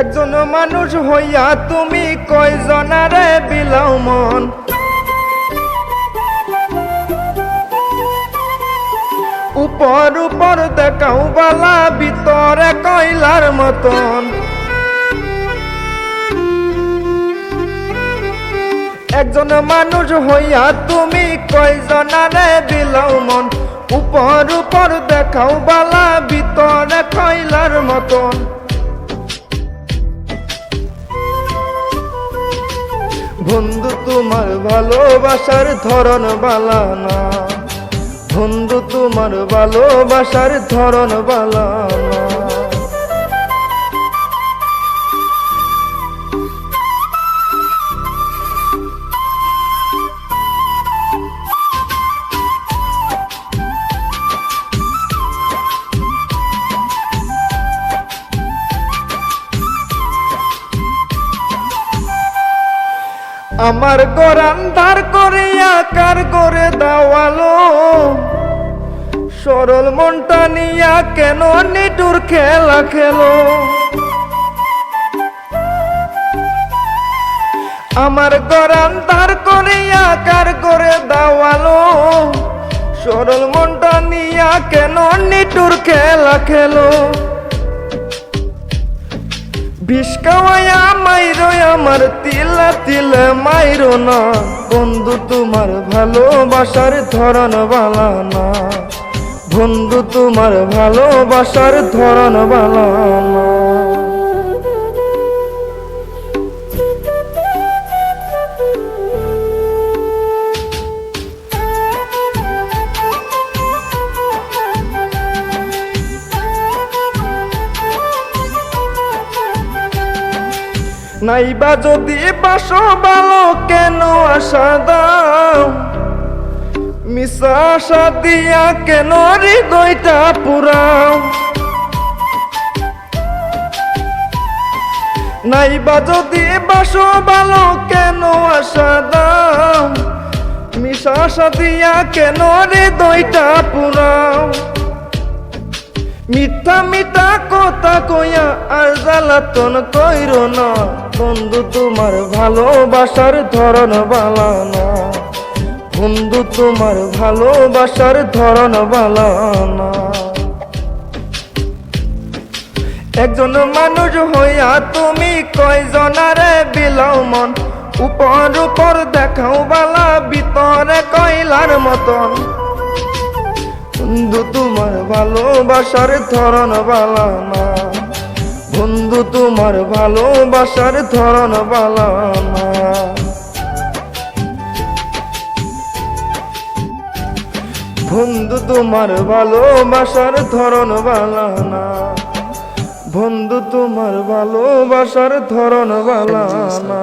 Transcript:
একজন মানুষ হইয়া তুমি কয়জনারে বিলাও মন। উপর উপর দেখাও বালা, ভিতরে কয়লার মতন। একজন মানুষ হইয়া তুমি কয়জনারে বিলাও মন। উপর উপর দেখাও বালা, ভিতরে কয়লার মতন। বন্ধু তোমার ভালোবাসার ধরন বালা না, বন্ধু তোমার ভালোবাসার ধরন বালা না। আমার ঘর আন্ধার করিয়া কার করে দাওয়ালো, সরল মনটা নিয়া কেন নিটুর খেলা খেলো। আমার ঘর আন্ধার করিয়া কার করে দাওয়ালো, সরল মনটা নিয়া কেন নিটুর খেলা খেলো। বিষ খাওয়াইয়া মাইরো আমার তিলে তিলে মাইরো না, বন্ধু তোমার ভালোবাসার ধরন বালা না, বন্ধু তোমার ভালোবাসার ধরন বালা না। নাইবা যদি বাসো ভালো কেন আশা দাও, মিশা আশা দিয়া কেন হৃদয়টা পুরাও। নাইবা যদি বাসো ভালো কেন আশা দাও, মিশা আশা দিয়া কেন হৃদয়টা পুরাও। মিথ্যা মিথ্যা কথা কইয়া আর জ্বালাতন কইরো না, বন্ধু তোমার ভালোবাসার ধরন বালা না, বন্ধু তোমার ভালোবাসার ধরন বালা না। একজন মানুষ হইয়া তুমি কয়জনারে বিলাও মন। উপর উপর দেখাও বালা, ভিতরে কয়লার মতন। বন্ধু তোমার ভালোবাসার ধরন বালা না, বন্ধু তোমার ভালোবাসার ধরন বালা না। বন্ধু তোমার ভালোবাসার ধরন বালা না, বন্ধু তোমার ভালোবাসার ধরন বালা না।